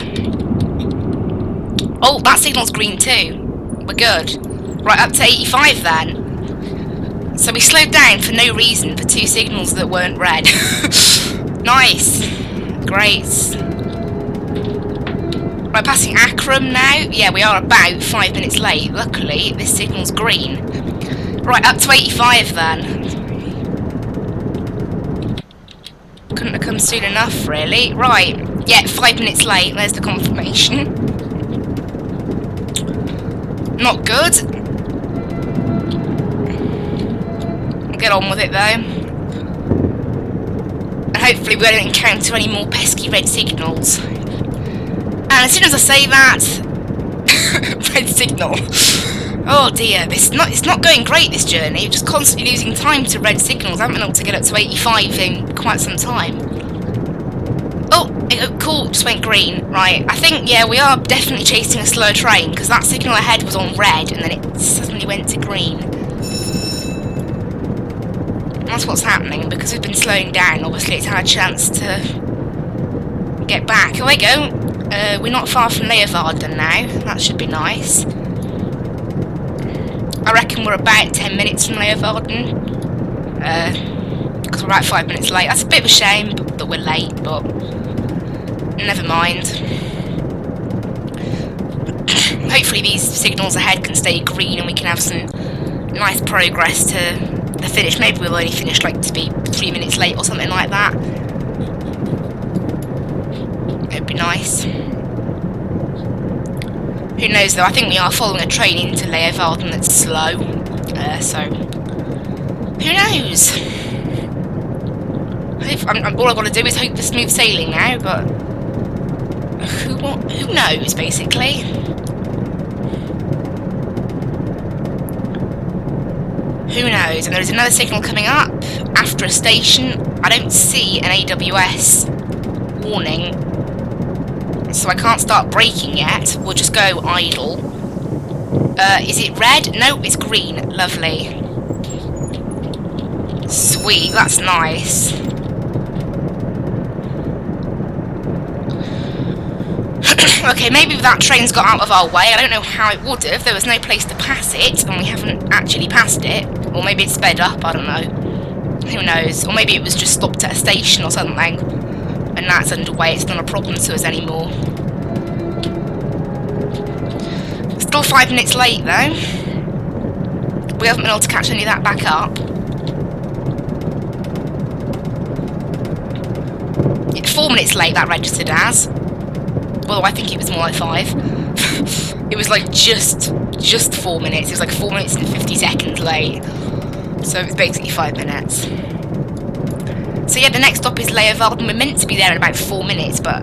Oh, that signal's green too. We're good. Right, up to 85 then. So we slowed down for no reason for 2 signals that weren't red. Nice. Great. Right, passing Akram now. Yeah, we are about 5 minutes late. Luckily, this signal's green. Right, up to 85 then. Couldn't have come soon enough, really. Right. Yeah, 5 minutes late. There's the confirmation. Not good. Get on with it though, and hopefully we won't encounter any more pesky red signals. And as soon as I say that, red signal. Oh dear, it's not going great, this journey. We're just constantly losing time to red signals. I haven't been able to get up to 85 in quite some time. Oh, cool, just went green. Right, I think, yeah, we are definitely chasing a slow train, because that signal ahead was on red and then it suddenly went to green. That's what's happening, because we've been slowing down. Obviously, it's had a chance to get back. Oh, there we go. We're not far from Leeuwarden now. That should be nice. I reckon we're about 10 minutes from Leeuwarden. Because we're about 5 minutes late. That's a bit of a shame that we're late, but never mind. Hopefully these signals ahead can stay green and we can have some nice progress to the finish. Maybe we'll only finish like to be 3 minutes late or something like that. It'd be nice. Who knows though, I think we are following a train into Leeuwarden that's slow. So, who knows? All I've got to do is hope for smooth sailing now, but who knows, basically. Who knows? And there is another signal coming up after a station. I don't see an AWS warning, so I can't start braking yet. We'll just go idle. Is it red? No, it's green. Lovely. Sweet, that's nice. Okay, maybe that train's got out of our way. I don't know how it would have. There was no place to pass it, and we haven't actually passed it. Or maybe it's sped up, I don't know. Who knows? Or maybe it was just stopped at a station or something. And that's underway, it's not a problem to us anymore. Still 5 minutes late, though. We haven't been able to catch any of that back up. It's 4 minutes late, that registered as. Well, I think it was more like 5. It was like just 4 minutes. It was like 4 minutes and 50 seconds late. So it's basically 5 minutes. So yeah, the next stop is Leeuwarden. We're meant to be there in about 4 minutes, but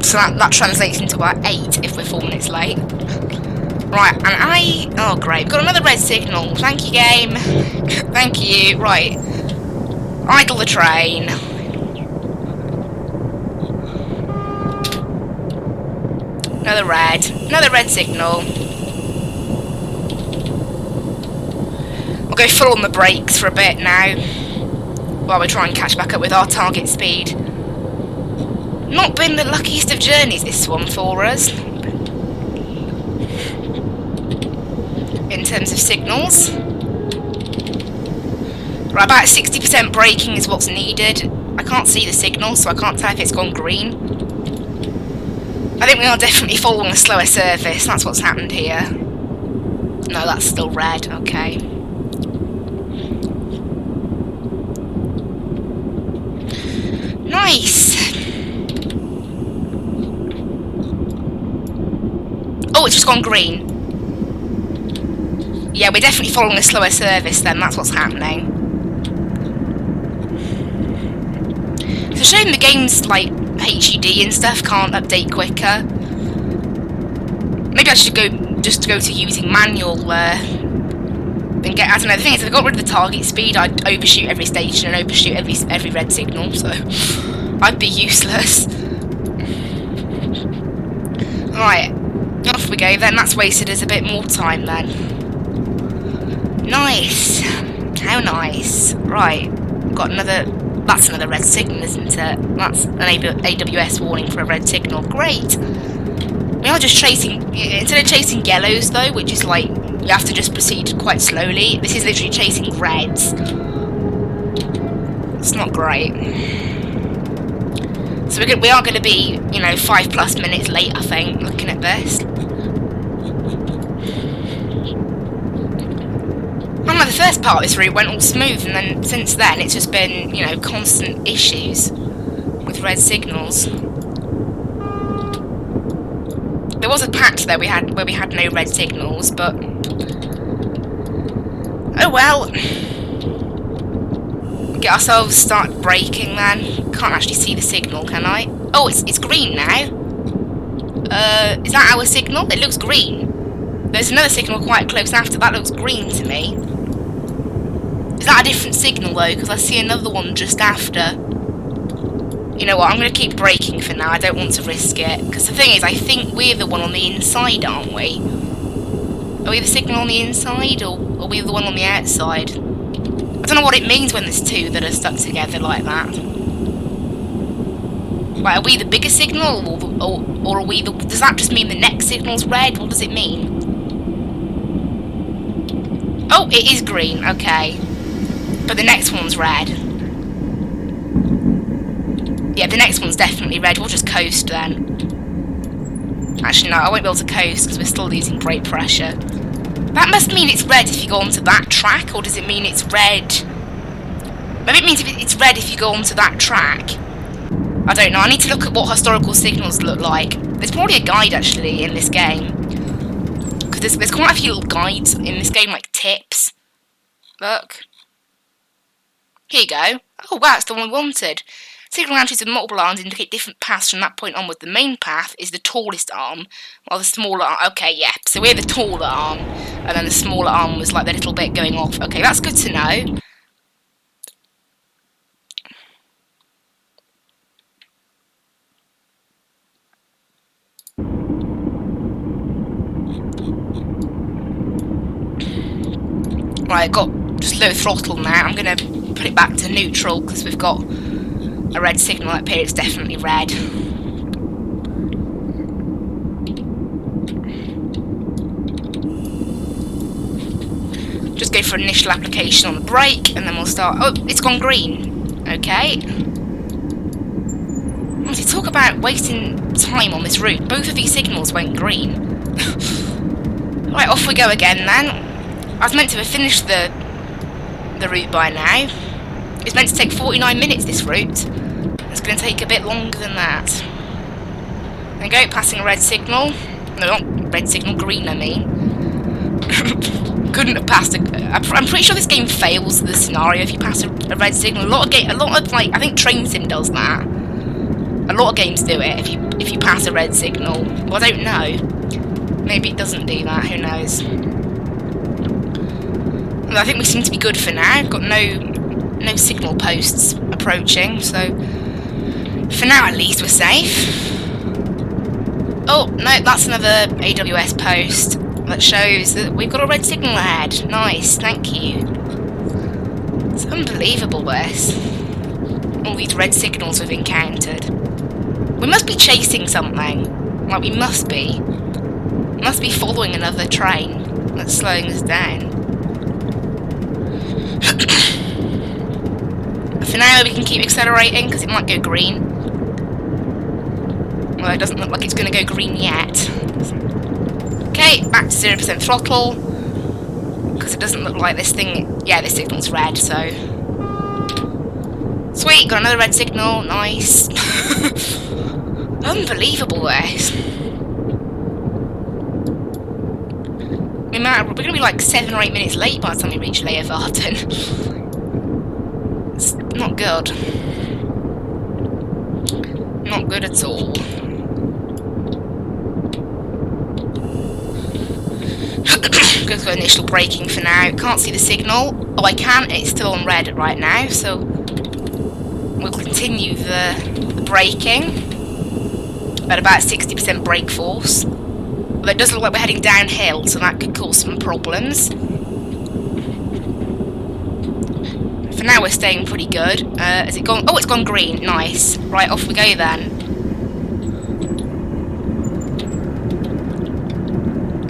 so that translates into about 8 if we're 4 minutes late. Right, and oh great, we've got another red signal. Thank you, game. Thank you. Right, idle the train. Another red signal. We'll go full on the brakes for a bit now, while we try and catch back up with our target speed. Not been the luckiest of journeys, this one, for us. In terms of signals. Right, about 60% braking is what's needed. I can't see the signal, so I can't tell if it's gone green. I think we are definitely following a slower service, that's what's happened here. No, that's still red, okay. Nice! Oh, it's just gone green. Yeah, we're definitely following a slower service then, that's what's happening. It's a shame the game's like HUD and stuff can't update quicker. Maybe I should go to using manual and get, I don't know, the thing is if I got rid of the target speed I'd overshoot every station and overshoot every red signal, so I'd be useless. Right, off we go then, that's wasted us a bit more time then. Nice, how nice. Right, got another. That's another red signal, isn't it? That's an AWS warning for a red signal. Great! We are just chasing... Instead of chasing yellows, though, which is like... You have to just proceed quite slowly. This is literally chasing reds. It's not great. So we are going to be, you know, 5+ minutes late, I think, looking at this. The first part of this route went all smooth, and then since then it's just been, you know, constant issues with red signals. There was a patch there where we had no red signals, but oh well. Get ourselves start braking then. Can't actually see the signal, can I? Oh, it's green now. Is that our signal? It looks green. There's another signal quite close after. That looks green to me. Is that a different signal though? Because I see another one just after. You know what, I'm going to keep braking for now. I don't want to risk it. Because the thing is, I think we're the one on the inside, aren't we? Are we the signal on the inside, or are we the one on the outside? I don't know what it means when there's two that are stuck together like that. Like, are we the bigger signal, or are we the... Does that just mean the next signal's red? What does it mean? Oh, it is green, okay. But the next one's red. Yeah, the next one's definitely red. We'll just coast then. Actually, no, I won't be able to coast because we're still losing brake pressure. That must mean it's red if you go onto that track, or does it mean it's red? Maybe it means it's red if you go onto that track. I don't know. I need to look at what historical signals look like. There's probably a guide, actually, in this game. because there's quite a few little guides in this game, like tips. Look. Here you go. Oh wow, it's the one we wanted. Signal arches with multiple arms indicate different paths from that point onward. The main path is the tallest arm, while the smaller arm... Okay, yeah, so we're the taller arm, and then the smaller arm was like the little bit going off. Okay, that's good to know. Right, got just low throttle now. I'm going to put it back to neutral because we've got a red signal up here. It's definitely red. Just go for initial application on the brake and then we'll start. Oh, it's gone green. Okay. Honestly, talk about wasting time on this route. Both of these signals went green. Right, off we go again then. I was meant to have finished the route by now. It's meant to take 49 minutes, this route. It's going to take a bit longer than that. There we go, passing a red signal. No, not red signal, green I mean. Couldn't have passed I'm pretty sure this game fails the scenario if you pass a red signal. A lot of like, I think Train Sim does that. A lot of games do it if you pass a red signal. Well, I don't know. Maybe it doesn't do that, who knows. I think we seem to be good for now. Got no signal posts approaching, so for now at least we're safe. Oh no, that's another AWS post that shows that we've got a red signal ahead. Nice, thank you. It's unbelievable, this. All these red signals we've encountered. We must be chasing something. Like, we must be. Must be following another train that's slowing us down. For now we can keep accelerating because it might go green. Well, it doesn't look like it's going to go green yet. Okay, back to 0% throttle because it doesn't look like this thing... Yeah, this signal's red, so... Sweet, got another red signal, nice. Unbelievable, this. We're going to be like 7 or 8 minutes late by the time we reach Leeuwarden. It's not good. Not good at all. Go for initial braking for now. Can't see the signal. Oh, I can. It's still on red right now, so we'll continue the braking at about 60% brake force. Although it does look like we're heading downhill, so that could cause some problems. For now, we're staying pretty good. Has it gone? Oh, it's gone green. Nice. Right, off we go then.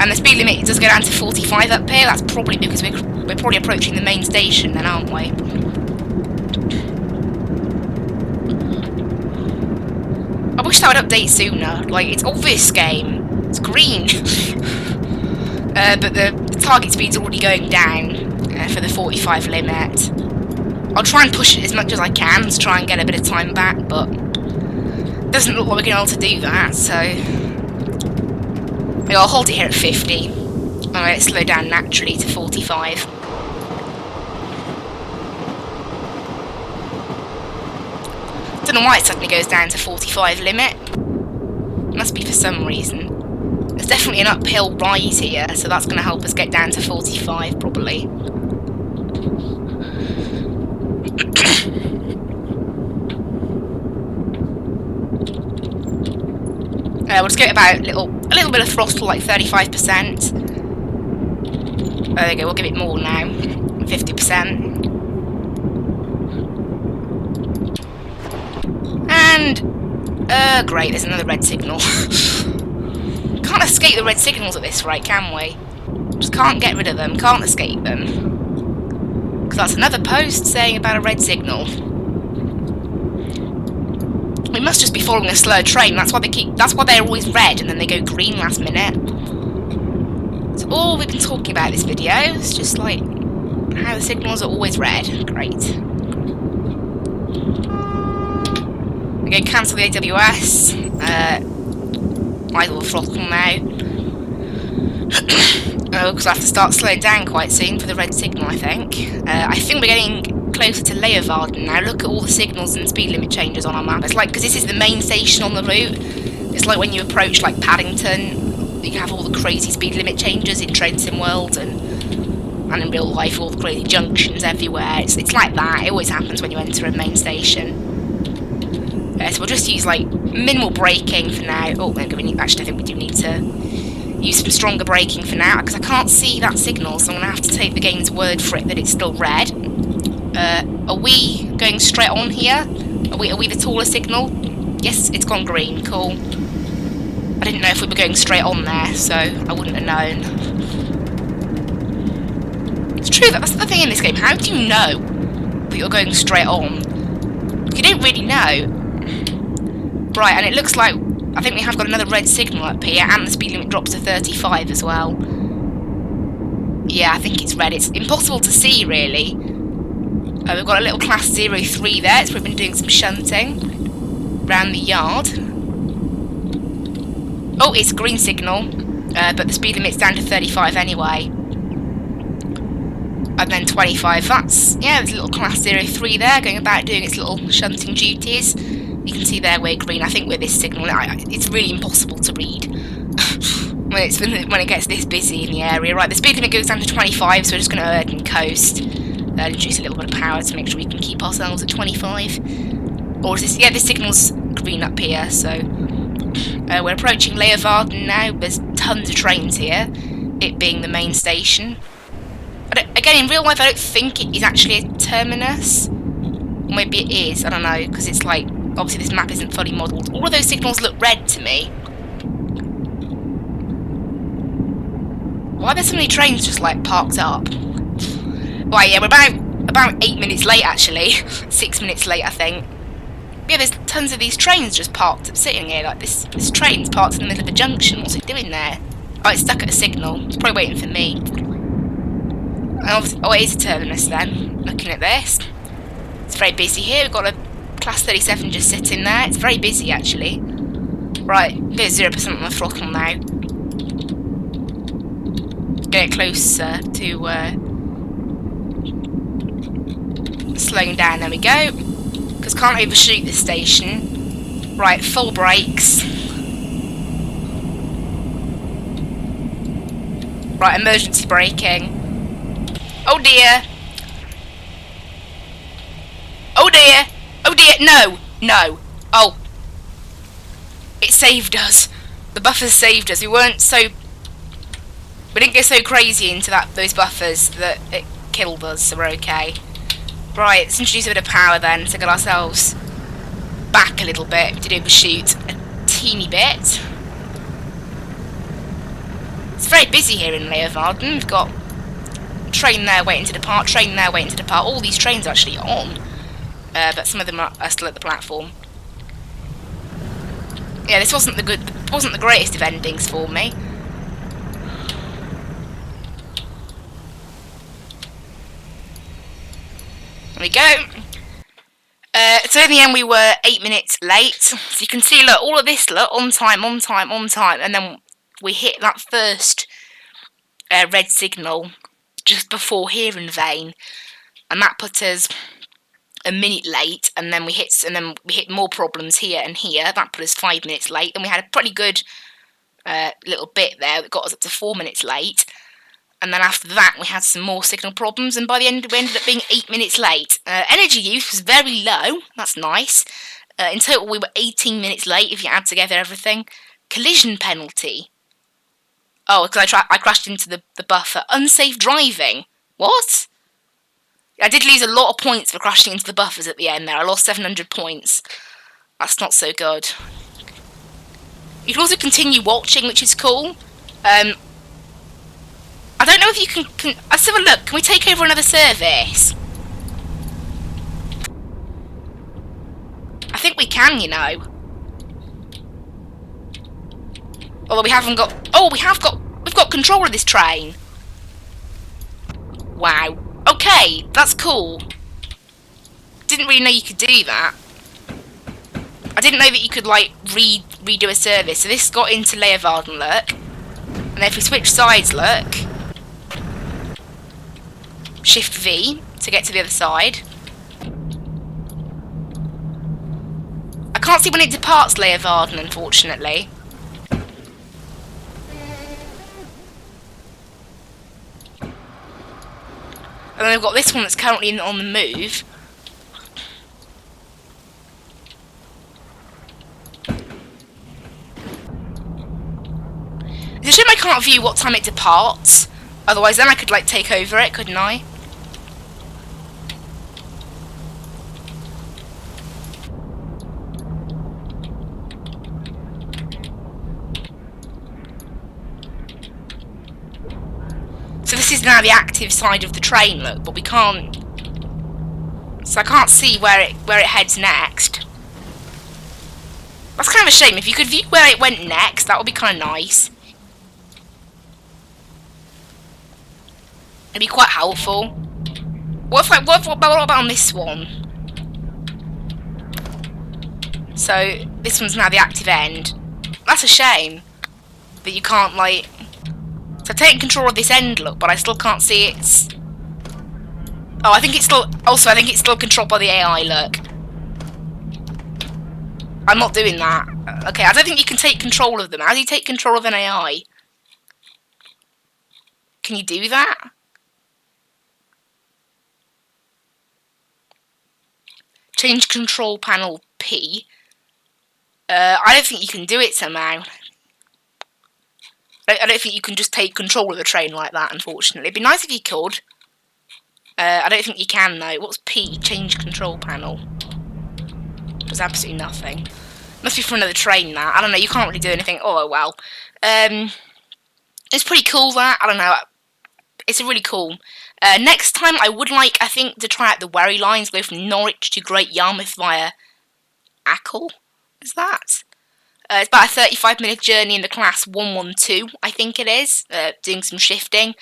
And the speed limit does go down to 45 up here. That's probably because we're probably approaching the main station then, aren't we? I wish that would update sooner. Like, it's obvious game. It's green. But the target speed's already going down for the 45 limit. I'll try and push it as much as I can to try and get a bit of time back, but it doesn't look like we're going to be able to do that, so... I'll hold it here at 50. I'll let it slow down naturally to 45. Don't know why it suddenly goes down to 45 limit. Must be for some reason. There's definitely an uphill rise here, so that's going to help us get down to 45 probably. We'll just get about a little bit of throttle, like 35%. There we go, we'll give it more now, 50%. And, great, there's another red signal. Can't escape the red signals at this rate, can we? Just can't get rid of them, can't escape them. Because that's another post saying about a red signal. We must just be following a slow train. That's why they're always red and then they go green last minute. That's all we've been talking about this video. It's just like how the signals are always red. Great. We're going to cancel the AWS. Might as well throttle now. Oh, because I have to start slowing down quite soon for the red signal, I think. I think we're getting closer to Leeuwarden now. Look at all the signals and speed limit changes on our map. It's like, because this is the main station on the route, it's like when you approach like Paddington, you have all the crazy speed limit changes in Train Sim World and in real life, all the crazy junctions everywhere. It's like that. It always happens when you enter a main station. So we'll just use like minimal braking for now. Oh, actually, I think we do need to use some stronger braking for now, because I can't see that signal, so I'm going to have to take the game's word for it that it's still red. Are we going straight on here? Are we the taller signal? Yes, it's gone green. Cool. I didn't know if we were going straight on there, so I wouldn't have known. It's true, that's the thing in this game. How do you know that you're going straight on? You don't really know. Right, and it looks like I think we have got another red signal up here, and the speed limit drops to 35 as well. Yeah, I think it's red. It's impossible to see, really. We've got a little class 03 there, so we've been doing some shunting around the yard. Oh, it's a green signal, but the speed limit's down to 35 anyway. And then 25, that's, yeah, there's a little class 03 there, going about doing its little shunting duties. You can see there we're green. I think we're this signal. It's really impossible to read when it gets this busy in the area. Right, the speed limit goes down to 25, so we're just going to urban coast. Introduce a little bit of power to make sure we can keep ourselves at 25. Or is this? Yeah, this signal's green up here, so we're approaching Leeuwarden now. There's tons of trains here, it being the main station. Again, in real life, I don't think it is actually a terminus. Or maybe it is, I don't know, because it's like, obviously this map isn't fully modelled. All of those signals look red to me. Why are there so many trains just like parked up? Right, yeah, we're about 8 minutes late actually. 6 minutes late, I think. Yeah, there's tons of these trains just parked up, sitting here. Like this train's parked in the middle of a junction. What's it doing there? Oh, it's stuck at a signal. It's probably waiting for me. Oh, it is a terminus then. Looking at this, it's very busy here. We've got a class 37 just sitting there. It's very busy actually. Right, there's 0% on the throttle now. Get closer to slowing down. There we go. Because can't overshoot this station. Right, full brakes. Right, emergency braking. Oh dear. Oh dear. Oh dear. No. No. Oh. It saved us. The buffers saved us. We didn't go so crazy into those buffers that it killed us, so we're okay. Right, let's introduce a bit of power then to get ourselves back a little bit. We did overshoot a teeny bit. It's very busy here in Leeuwarden. We've got train there waiting to depart, train there waiting to depart. All these trains are actually on, but some of them are still at the platform. Yeah, this wasn't the greatest of endings for me. There we go. So in the end we were 8 minutes late. So you can see, look, all of this, look, on time, on time, on time, and then we hit that first red signal just before here in Vane, and that put us a minute late, and then we hit more problems here and here. That put us 5 minutes late, and we had a pretty good little bit there that got us up to 4 minutes late. And then after that, we had some more signal problems, and by the end, we ended up being 8 minutes late. Energy use was very low. That's nice. In total, we were 18 minutes late if you add together everything. Collision penalty. Oh, because I crashed into the buffer. Unsafe driving. What? I did lose a lot of points for crashing into the buffers at the end there. I lost 700 points. That's not so good. You can also continue watching, which is cool. I don't know if you can let's have a look. Can we take over another service? I think we can, you know. Although we haven't got... Oh, we've got control of this train. Wow. Okay, that's cool. Didn't really know you could do that. I didn't know that you could, like, redo a service. So this got into Leeuwarden, look. And if we switch sides, look. Shift V to get to the other side. I can't see when it departs Leeuwarden, unfortunately. And then we've got this one that's currently on the move. It's a shame I can't view what time it departs. Otherwise then I could like take over it, couldn't I? So this is now the active side of the train, look, but we can't. So I can't see where it heads next. That's kind of a shame. If you could view where it went next, that would be kind of nice. It'd be quite helpful. What about on this one? So this one's now the active end. That's a shame that you can't like. So I've taken control of this end, look, but I still can't see its. Oh, I think it's still. Also, I think it's still controlled by the AI. Look, I'm not doing that. Okay, I don't think you can take control of them. How do you take control of an AI? Can you do that? Change control panel P. I don't think you can do it somehow. I don't think you can just take control of the train like that, unfortunately. It'd be nice if you could. I don't think you can, though. What's P? Change control panel. Does absolutely nothing. Must be for another train, that. I don't know, you can't really do anything. Oh, well. It's pretty cool, that. I don't know. It's really cool. Next time, I would like, I think, to try out the Wherry lines, go from Norwich to Great Yarmouth via Acle. Is that? It's about a 35-minute journey in the class 112, I think it is, doing some shifting.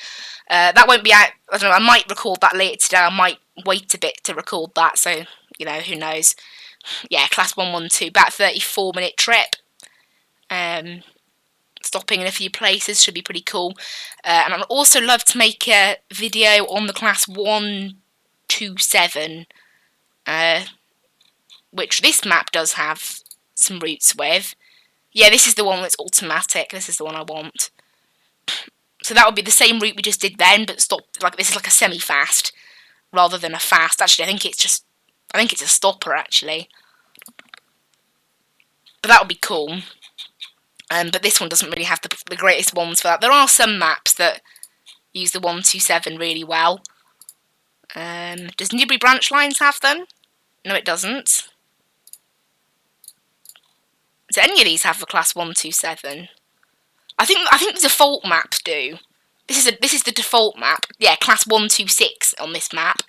That won't be out, I don't know, I might record that later today, I might wait a bit to record that, so, you know, who knows. Yeah, class 112, about a 34-minute trip. Stopping in a few places, should be pretty cool. And I'd also love to make a video on the class 127, which this map does have some routes with. Yeah, this is the one that's automatic. This is the one I want. So that would be the same route we just did then, but stopped. Like this is like a semi-fast rather than a fast. Actually, I think it's a stopper actually. But that would be cool. But this one doesn't really have the greatest ones for that. There are some maps that use the 127 really well. Does Newbury Branch Lines have them? No, it doesn't. Do any of these have the class 127? I think the default maps do. This is the default map. Yeah, class 126 on this map.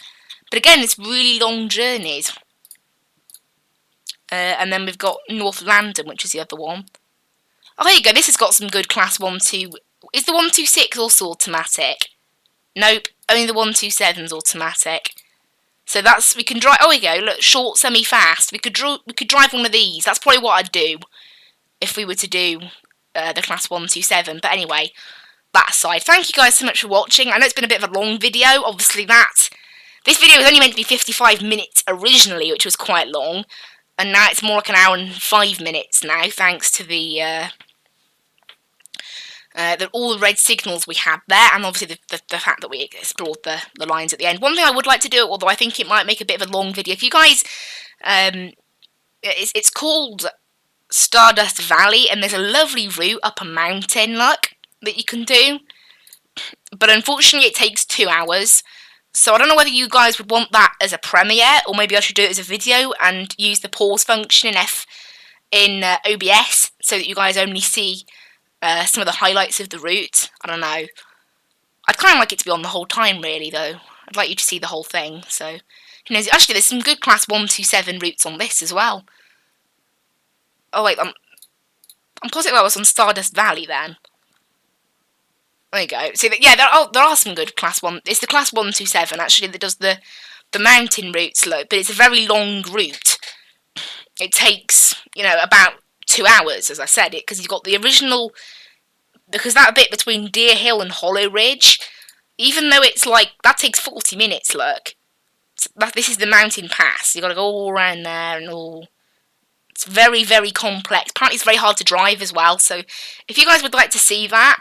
But again, it's really long journeys. And then we've got North London, which is the other one. Oh, there you go. This has got some good class 12. Is the 126 also automatic? Nope, only the 127's automatic. So that's, we can drive, oh, here we go, look, short, semi-fast. We could drive one of these. That's probably what I'd do if we were to do the class 127. But anyway, that aside, thank you guys so much for watching. I know it's been a bit of a long video. Obviously, this video was only meant to be 55 minutes originally, which was quite long. And now it's more like an hour and 5 minutes now, thanks to all the red signals we had there, and obviously the fact that we explored the lines at the end. One thing I would like to do, although I think it might make a bit of a long video, if you guys, it's called Stardust Valley, and there's a lovely route up a mountain, look, that you can do, but unfortunately it takes 2 hours, so I don't know whether you guys would want that as a premiere, or maybe I should do it as a video and use the pause function in OBS, so that you guys only see some of the highlights of the route. I don't know. I'd kind of like it to be on the whole time, really, though. I'd like you to see the whole thing, so who knows. Actually, there's some good class 127 routes on this as well. Oh, wait, I'm positive I was on Stardust Valley, then. There you go. See, yeah, there are some good class 1... It's the class 127, actually, that does the mountain routes, look, but it's a very long route. It takes, you know, about 2 hours, as I said, because you've got the original because that bit between Deer Hill and Hollow Ridge, even though it's like, that takes 40 minutes, look. This is the mountain pass. You gotta go all around there and all. It's very, very complex. Apparently it's very hard to drive as well, so if you guys would like to see that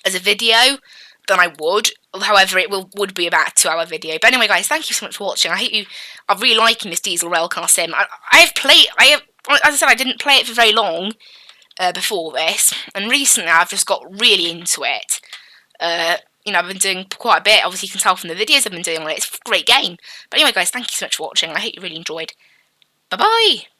as a video, then I would. However, it would be about a 2-hour video. But anyway, guys, thank you so much for watching. I hope you are really liking this Diesel Railcar sim. As I said, I didn't play it for very long before this, and recently I've just got really into it. You know, I've been doing quite a bit. Obviously, you can tell from the videos I've been doing on it. It's a great game. But anyway, guys, thank you so much for watching. I hope you really enjoyed. Bye-bye!